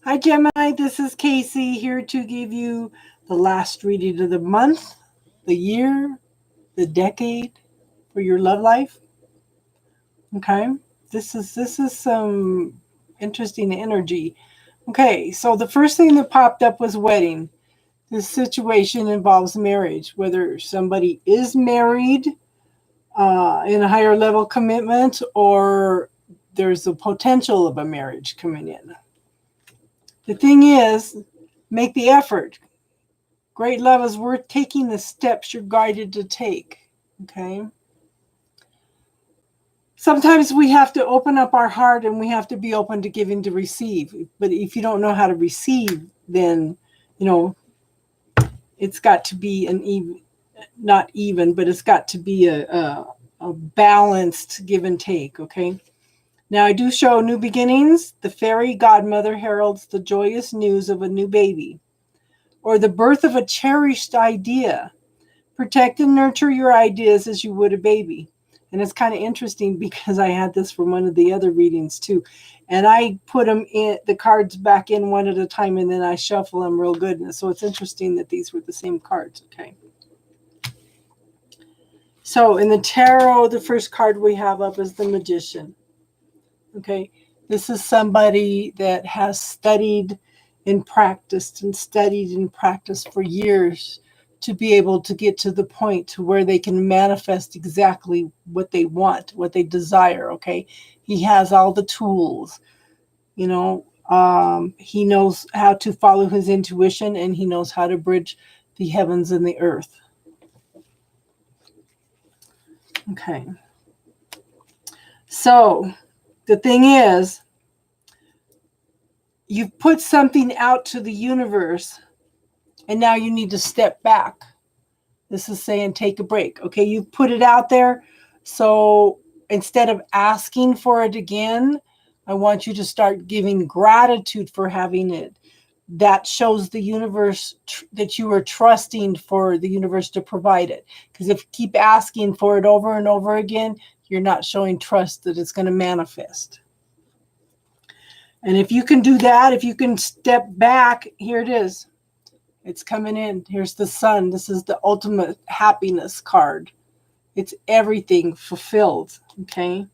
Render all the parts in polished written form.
Hi, Gemini. This is Casey here to give you the last reading of the month, the year, the decade for your love life. Okay, this is some interesting energy. Okay, so the first thing that popped up was wedding. This situation involves marriage, whether somebody is married in a higher level commitment or there's a potential of a marriage coming in. The thing is, make the effort. Great love is worth taking the steps you're guided to take. Okay. Sometimes we have to open up our heart and we have to be open to giving to receive. But if you don't know how to receive, then, it's got to be an even, not even, but it's got to be a balanced give and take. Okay. Now I do show new beginnings. The fairy godmother heralds the joyous news of a new baby or the birth of a cherished idea. Protect and nurture your ideas as you would a baby. And it's kind of interesting because I had this from one of the other readings too. And I put them in the cards back in one at a time and then I shuffle them real good. And so it's interesting that these were the same cards. Okay. So in the tarot, the first card we have up is the Magician. Okay. This is somebody that has studied and practiced for years to be able to get to the point to where they can manifest exactly what they want, what they desire. Okay. He has all the tools, he knows how to follow his intuition and he knows how to bridge the heavens and the earth. Okay. So the thing is, you've put something out to the universe and now you need to step back. This is saying take a break. Okay, you put it out there. So instead of asking for it again, I want you to start giving gratitude for having it. That shows the universe that you are trusting for the universe to provide it. Because if you keep asking for it over and over again, you're not showing trust that it's going to manifest. And if you can do that, if you can step back, here it is. It's coming in. Here's the sun. This is the ultimate happiness card. It's everything fulfilled. Okay.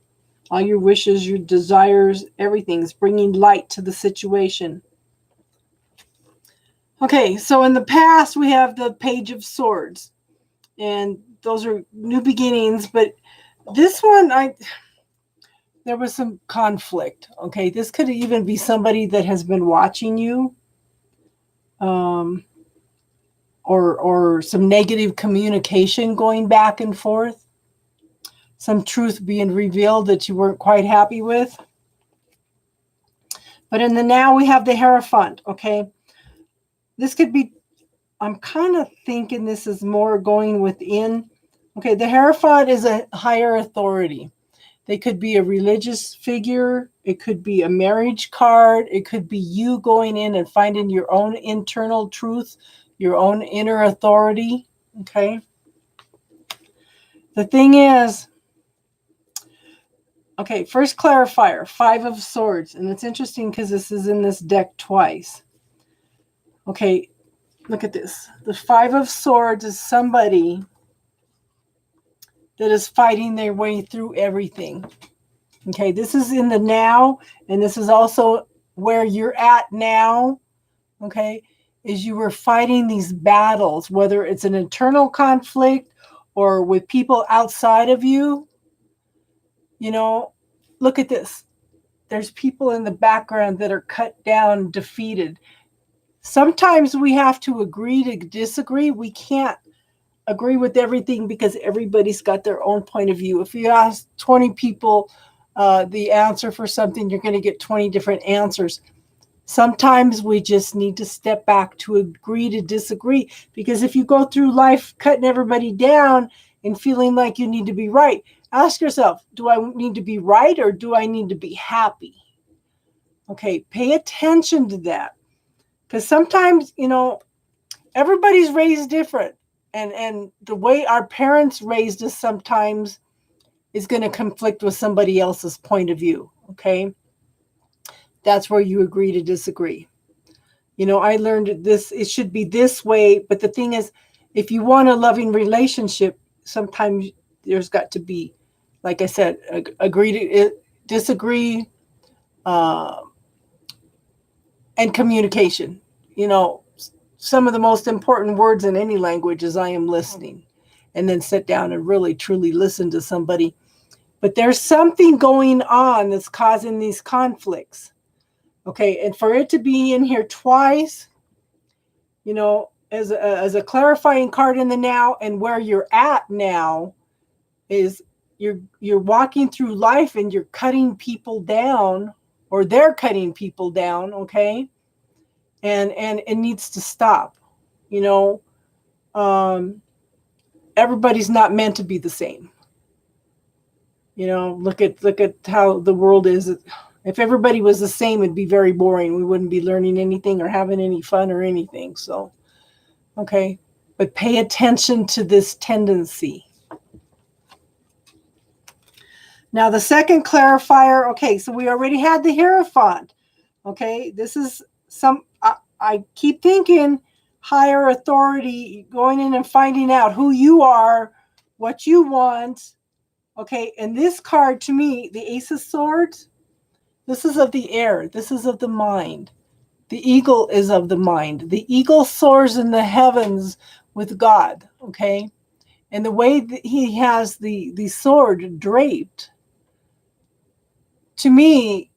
All your wishes, your desires, everything's bringing light to the situation. Okay. So in the past, we have the Page of Swords. And those are new beginnings. But this one, there was some conflict. Okay. This could even be somebody that has been watching you. Or some negative communication going back and forth, some truth being revealed that you weren't quite happy with. But in the now, we have the Hierophant, okay? This could be, I'm kind of thinking this is more going within. Okay, the Hierophant is a higher authority. They could be a religious figure. It could be a marriage card. It could be you going in and finding your own internal truth, your own inner authority. Okay. The thing is, okay, first clarifier, 5 of Swords. And it's interesting because this is in this deck twice. Okay, look at this. The 5 of Swords is somebody that is fighting their way through everything. Okay, this is in the now, and this is also where you're at now. Okay, is you were fighting these battles, whether it's an internal conflict or with people outside of you. Look at this. There's people in the background that are cut down, defeated. Sometimes we have to agree to disagree. We can't agree with everything because everybody's got their own point of view. If you ask 20 people the answer for something, you're going to get 20 different answers. Sometimes we just need to step back to agree to disagree, because if you go through life cutting everybody down and feeling like you need to be right, ask yourself, do I need to be right or do I need to be happy? Okay, pay attention to that, because sometimes, everybody's raised different, and the way our parents raised us sometimes is going to conflict with somebody else's point of view. Okay. That's where you agree to disagree. I learned this, it should be this way. But the thing is, if you want a loving relationship, sometimes there's got to be, like I said, agree to disagree, uh, and communication. You know, some of the most important words in any language is I am listening. And then sit down and really truly listen to somebody. But there's something going on that's causing these conflicts. Okay, and for it to be in here twice, as a clarifying card in the now, and where you're at now is you're walking through life and you're cutting people down, or they're cutting people down, okay? And it needs to stop. You know, everybody's not meant to be the same. Look at how the world is. If everybody was the same, it'd be very boring. We wouldn't be learning anything or having any fun or anything. So, okay. But pay attention to this tendency. Now, the second clarifier, okay, so we already had the Hierophant. Okay, this is I keep thinking higher authority, going in and finding out who you are, what you want. Okay, and this card to me, the Ace of Swords, this is of the air. This is of the mind. The eagle is of the mind. The eagle soars in the heavens with God, okay? And the way that he has the sword draped, to me,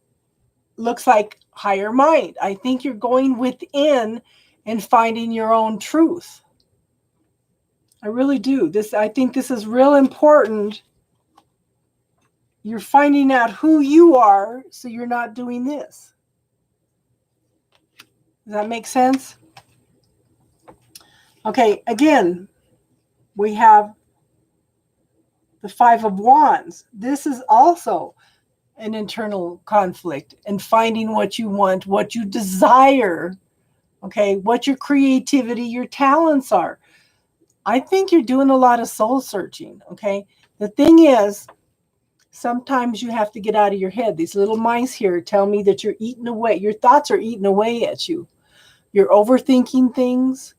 looks like higher mind. I think you're going within and finding your own truth. I really do. I think this is real important. You're finding out who you are, so you're not doing this. Does that make sense? Okay, again, we have the Five of Wands. This is also an internal conflict and finding what you want, what you desire, okay, what your creativity, your talents are. I think you're doing a lot of soul searching, okay? The thing is, sometimes you have to get out of your head. These little mice here tell me that you're eating away. Your thoughts are eating away at you. You're overthinking things.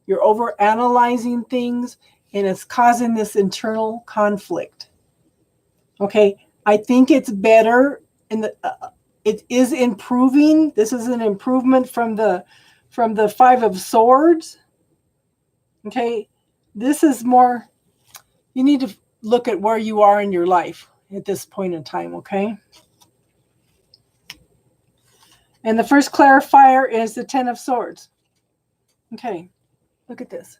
You're overanalyzing things, and it's causing this internal conflict. Okay, I think it's better, and it is improving. This is an improvement from the Five of Swords. Okay, this is more. You need to look at where you are in your life at this point in time. Okay, and the first clarifier is the Ten of Swords. Okay, look at this.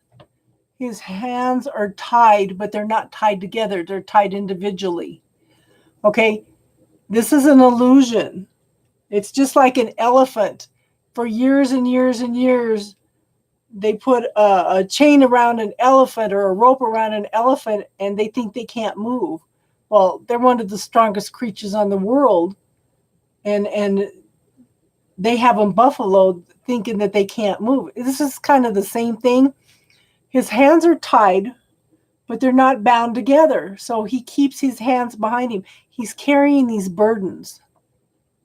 His hands are tied, but they're not tied together. They're tied individually. Okay, this is an illusion. It's just like an elephant. For years and years and years, they put a chain around an elephant or a rope around an elephant, and they think they can't move. Well, they're one of the strongest creatures on the world, and they have them buffaloed thinking that they can't move. This is kind of the same thing. His hands are tied, but they're not bound together. So he keeps his hands behind him. He's carrying these burdens.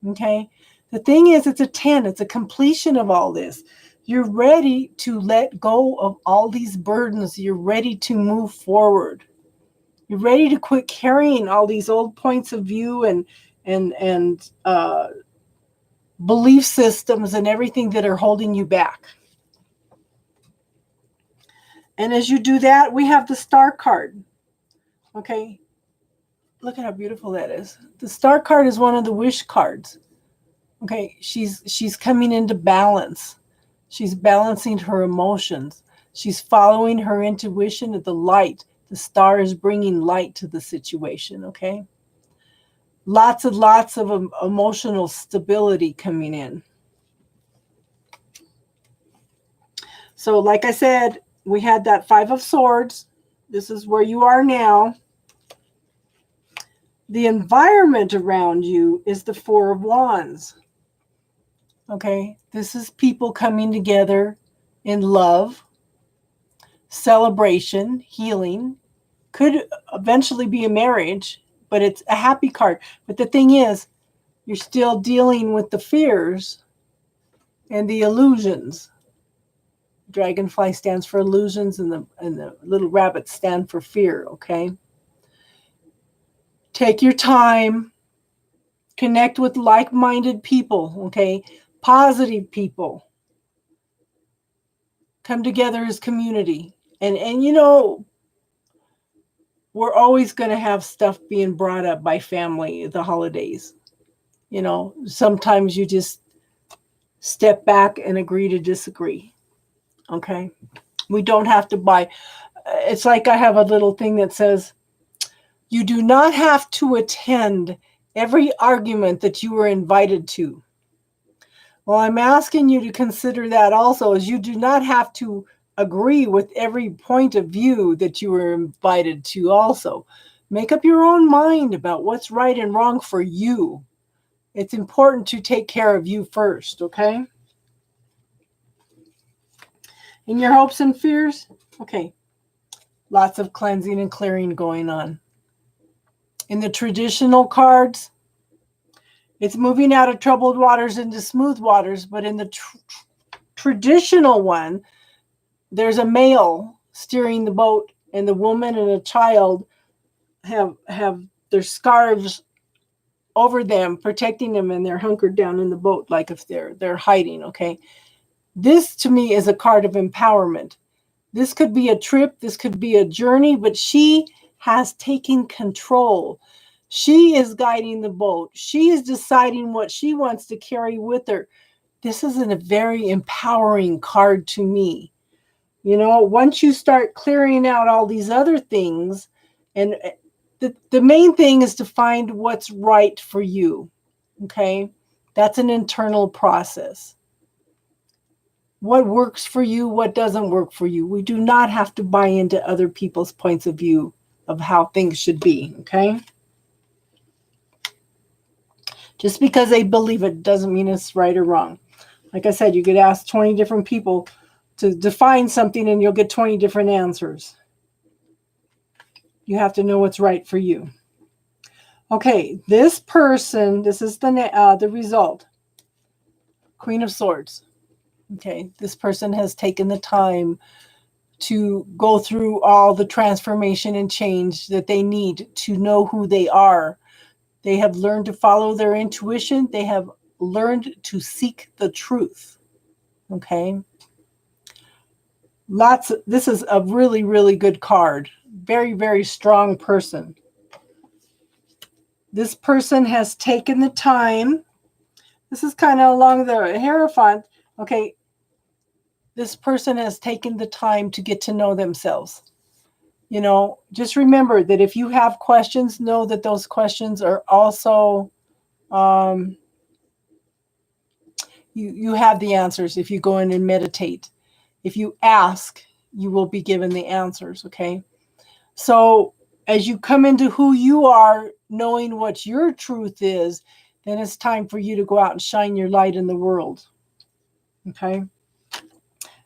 Okay? The thing is, it's a 10. It's a completion of all this. You're ready to let go of all these burdens. You're ready to move forward. You're ready to quit carrying all these old points of view and belief systems and everything that are holding you back. And as you do that, we have the Star card. Okay? Look at how beautiful that is. The Star card is one of the wish cards. Okay, she's coming into balance. She's balancing her emotions. She's following her intuition at the light. The star is bringing light to the situation, okay? Lots of emotional stability coming in. So like I said, we had that Five of Swords. This is where you are now. The environment around you is the Four of Wands. Okay, this is people coming together in love, celebration, healing. Could eventually be a marriage, but it's a happy card. But the thing is, you're still dealing with the fears and the illusions. Dragonfly stands for illusions, and the little rabbits stand for fear, okay? Take your time, connect with like-minded people, okay? Positive people. Come together as community. And you know, we're always going to have stuff being brought up by family the holidays. You know, sometimes you just step back and agree to disagree. Okay? We don't have to buy. It's like I have a little thing that says, you do not have to attend every argument that you were invited to. Well, I'm asking you to consider that also, as you do not have to agree with every point of view that you were invited to also. Make up your own mind about what's right and wrong for you. It's important to take care of you first, okay? In your hopes and fears, okay, lots of cleansing and clearing going on. In the traditional cards, it's moving out of troubled waters into smooth waters, but in the traditional one, there's a male steering the boat, and the woman and a child have their scarves over them, protecting them, and they're hunkered down in the boat like if they're hiding, okay? This to me is a card of empowerment. This could be a trip, this could be a journey, but she has taken control. She is guiding the boat. She is deciding what she wants to carry with her. This is a very empowering card to me. You know, once you start clearing out all these other things, and the main thing is to find what's right for you, okay? That's an internal process. What works for you, what doesn't work for you. We do not have to buy into other people's points of view of how things should be, okay? Just because they believe it doesn't mean it's right or wrong. Like I said, you could ask 20 different people to define something and you'll get 20 different answers. You have to know what's right for you. Okay, this person, this is the result. Queen of Swords. Okay, this person has taken the time to go through all the transformation and change that they need to know who they are. They have learned to follow their intuition. They have learned to seek the truth. Okay. This is a really, really good card. Very, very strong person. This person has taken the time. This is kind of along the Hierophant. Okay. This person has taken the time to get to know themselves. You know, just remember that if you have questions, know that those questions are also, you have the answers if you go in and meditate. If you ask, you will be given the answers, okay? So as you come into who you are, knowing what your truth is, then it's time for you to go out and shine your light in the world, okay?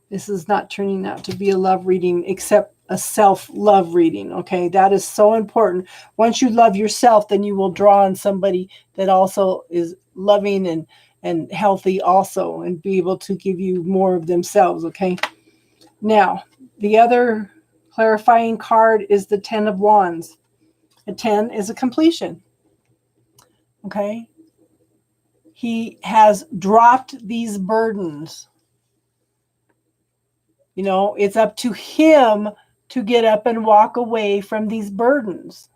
This is not turning out to be a love reading, except a self-love reading, okay? That is so important. Once you love yourself, then you will draw on somebody that also is loving and healthy also, and be able to give you more of themselves, okay? Now, the other clarifying card is the 10 of Wands. A 10 is a completion, okay? He has dropped these burdens. You know, it's up to him to get up and walk away from these burdens.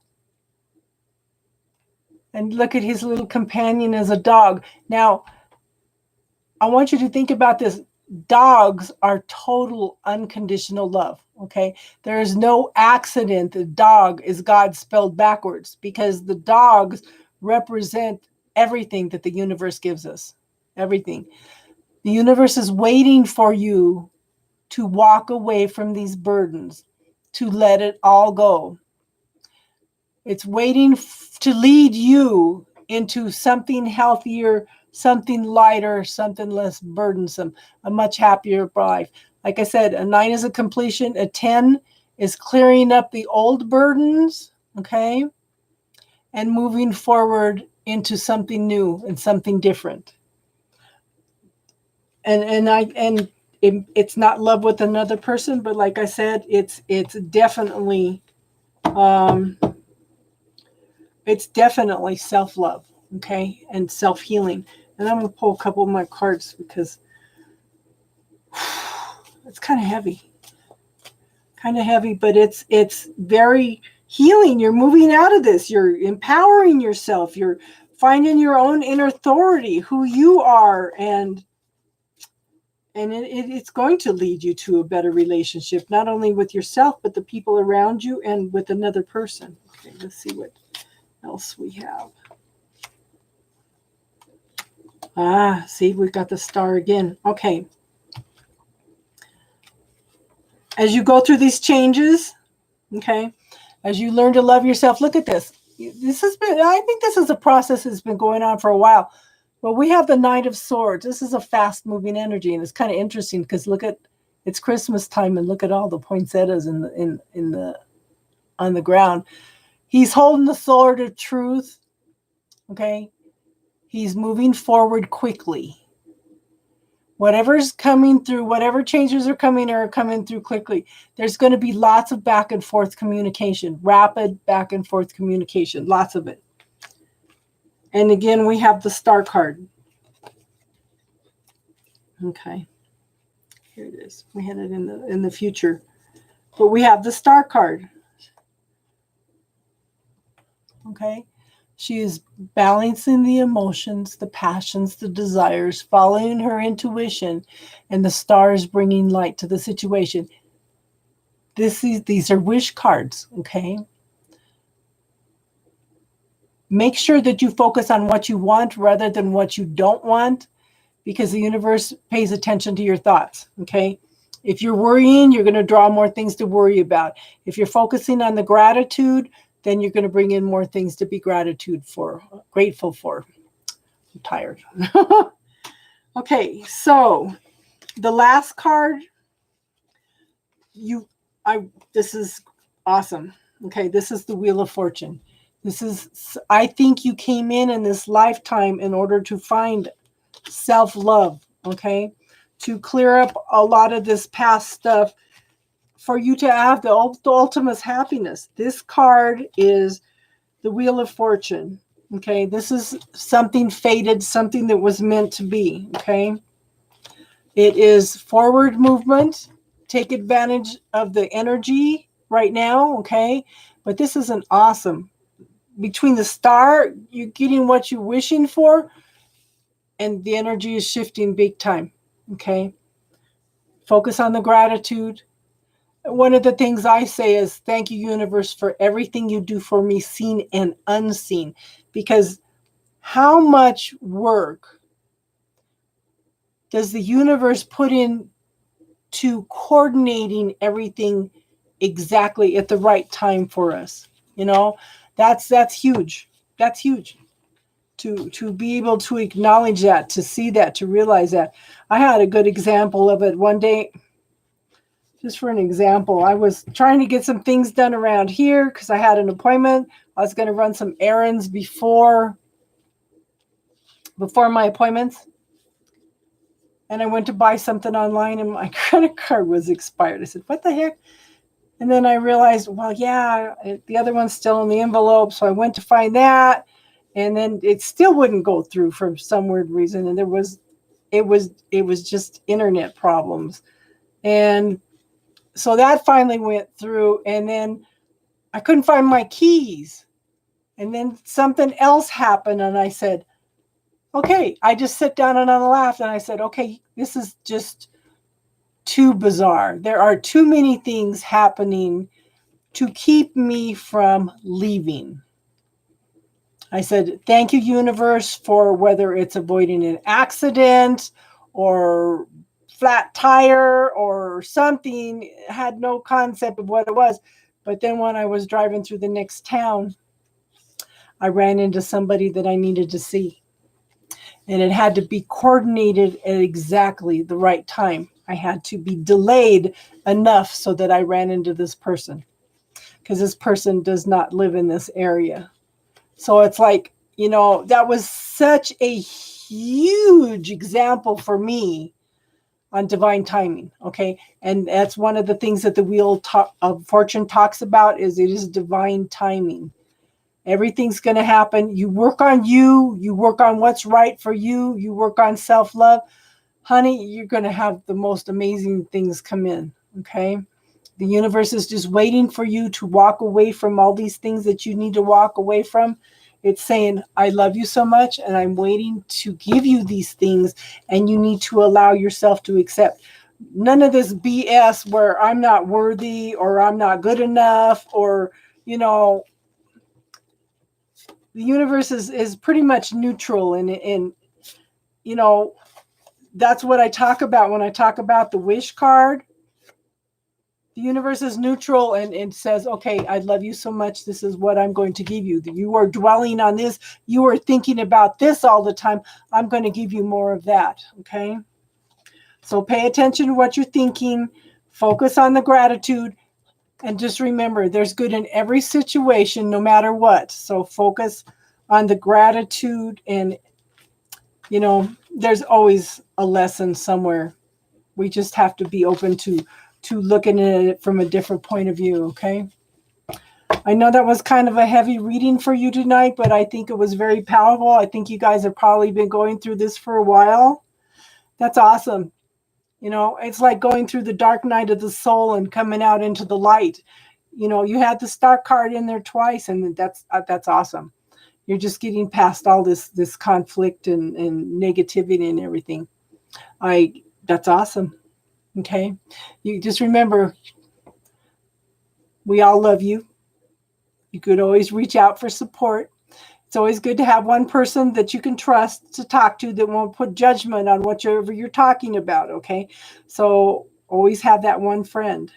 And look at his little companion as a dog. Now, I want you to think about this. Dogs are total unconditional love, okay? There is no accident the dog is God spelled backwards, because the dogs represent everything that the universe gives us. Everything. The universe is waiting for you to walk away from these burdens, to let it all go. It's waiting to lead you into something healthier, something lighter, something less burdensome, a much happier life. Like I said, a 9 is a completion. A 10 is clearing up the old burdens, okay, and moving forward into something new and something different. It's not love with another person, but like I said, um, it's definitely self-love, okay, and self-healing. And I'm going to pull a couple of my cards because it's kind of heavy, but it's very healing. You're moving out of this. You're empowering yourself. You're finding your own inner authority, who you are, and it's going to lead you to a better relationship, not only with yourself, but the people around you and with another person. Okay, let's see what else we have. See, we've got the star again. Okay. As you go through these changes, okay, as you learn to love yourself, look at this. I think this is a process that's been going on for a while. Well, we have the Knight of Swords. This is a fast-moving energy, and it's kind of interesting because it's Christmas time, and look at all the poinsettias on the ground. He's holding the sword of truth. Okay, he's moving forward quickly. Whatever's coming through, whatever changes are coming through quickly. There's going to be lots of back and forth communication, rapid back and forth communication, lots of it. And again, we have the Star card. Okay, here it is. We had it in the future, but we have the Star card. Okay, she is balancing the emotions, the passions, the desires, following her intuition, and the stars bringing light to the situation. These are wish cards, okay? Make sure that you focus on what you want rather than what you don't want, because the universe pays attention to your thoughts, okay? If you're worrying, you're going to draw more things to worry about. If you're focusing on the gratitude, then you're going to bring in more things to be grateful for. I'm tired. Okay, so the last card, this is awesome. Okay, this is the Wheel of Fortune. I think you came in this lifetime in order to find self-love, okay? To clear up a lot of this past stuff, for you to have the ultimate happiness. This card is the Wheel of Fortune, okay? This is something fated, something that was meant to be, okay? It is forward movement. Take advantage of the energy right now, okay? But this is an awesome. Between the star, you're getting what you're wishing for, and the energy is shifting big time, okay? Focus on the gratitude. One of the things I say is, thank you, universe, for everything you do for me, seen and unseen. Because how much work does the universe put in to coordinating everything exactly at the right time for us? You know, that's huge. That's huge. To be able to acknowledge that, to see that, to realize that. I had a good example of it one day. Just for an example, I was trying to get some things done around here because I had an appointment. I was going to run some errands before my appointments. And I went to buy something online and my credit card was expired. I said, what the heck? And then I realized, well, yeah, the other one's still in the envelope. So I went to find that. And then it still wouldn't go through for some weird reason. And it was just internet problems. And so that finally went through, and then I couldn't find my keys. And then something else happened, and I said, okay, I just sat down and I laughed, and I said, okay, this is just too bizarre. There are too many things happening to keep me from leaving. I said, thank you, universe, for whether it's avoiding an accident or flat tire or something. Had no concept of what it was. But then when I was driving through the next town, I ran into somebody that I needed to see. And it had to be coordinated at exactly the right time. I had to be delayed enough so that I ran into this person, because this person does not live in this area. So it's like, that was such a huge example for me on divine timing. Okay. And that's one of the things that the Wheel of Fortune talks about, is it is divine timing. Everything's going to happen. You work on you. You work on what's right for you. You work on self-love. Honey, you're going to have the most amazing things come in. Okay. The universe is just waiting for you to walk away from all these things that you need to walk away from. It's saying, I love you so much, and I'm waiting to give you these things, and you need to allow yourself to accept. None of this BS where I'm not worthy or I'm not good enough, or, the universe is pretty much neutral. And that's what I talk about when I talk about the wish card. The universe is neutral and says, okay, I love you so much. This is what I'm going to give you. You are dwelling on this. You are thinking about this all the time. I'm going to give you more of that. Okay. So pay attention to what you're thinking. Focus on the gratitude. And just remember, there's good in every situation, no matter what. So focus on the gratitude, and, there's always a lesson somewhere. We just have to be open to looking at it from a different point of view. Okay. I know that was kind of a heavy reading for you tonight, but I think it was very powerful. I think you guys have probably been going through this for a while. That's awesome. It's like going through the dark night of the soul and coming out into the light. You had the star card in there twice, and that's awesome. You're just getting past all this conflict and negativity and everything. That's awesome. Okay. You just remember, we all love you. You could always reach out for support. It's always good to have one person that you can trust to talk to that won't put judgment on whatever you're talking about. Okay. So always have that one friend.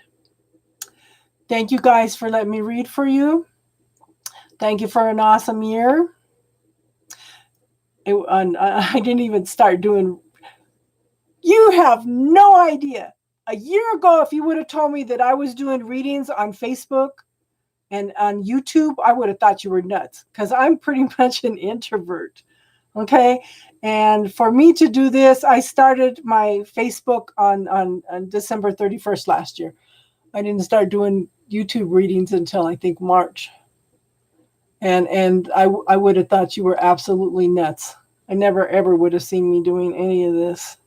Thank you guys for letting me read for you. Thank you for an awesome year. I didn't even start doing. You have no idea. A year ago, if you would have told me that I was doing readings on Facebook and on YouTube, I would have thought you were nuts, because I'm pretty much an introvert. Okay. And for me to do this, I started my Facebook on December 31st last year. I didn't start doing YouTube readings until I think March. And I would have thought you were absolutely nuts. I never ever would have seen me doing any of this.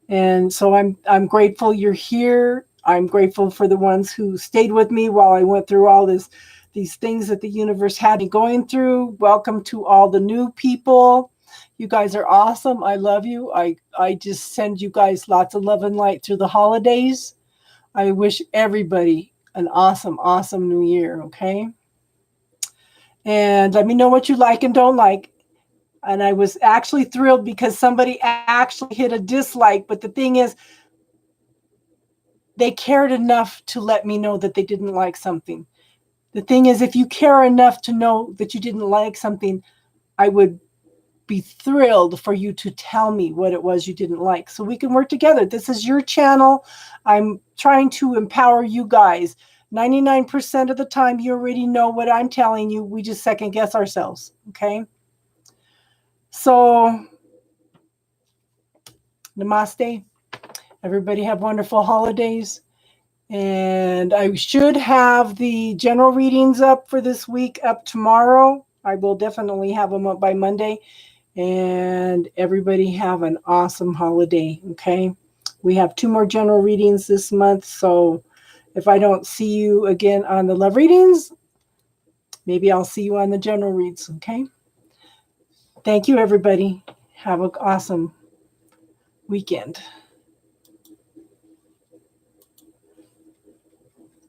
And so I'm grateful you're here. I'm grateful for the ones who stayed with me while I went through all these things that the universe had me going through. Welcome to all the new people. You guys are awesome. I love you. I just send you guys lots of love and light through the holidays. I wish everybody an awesome, awesome new year. Okay. And let me know what you like and don't like. And I was actually thrilled because somebody actually hit a dislike. But the thing is, they cared enough to let me know that they didn't like something. The thing is, if you care enough to know that you didn't like something, I would be thrilled for you to tell me what it was you didn't like, so we can work together. This is your channel. I'm trying to empower you guys. 99% of the time, you already know what I'm telling you. We just second guess ourselves. Okay. So, namaste. Everybody have wonderful holidays. And I should have the general readings up for this week up tomorrow. I will definitely have them up by Monday. And everybody have an awesome holiday. Okay. We have 2 more general readings this month. So if I don't see you again on the love readings, maybe I'll see you on the general reads. Okay. Thank you, everybody. Have an awesome weekend.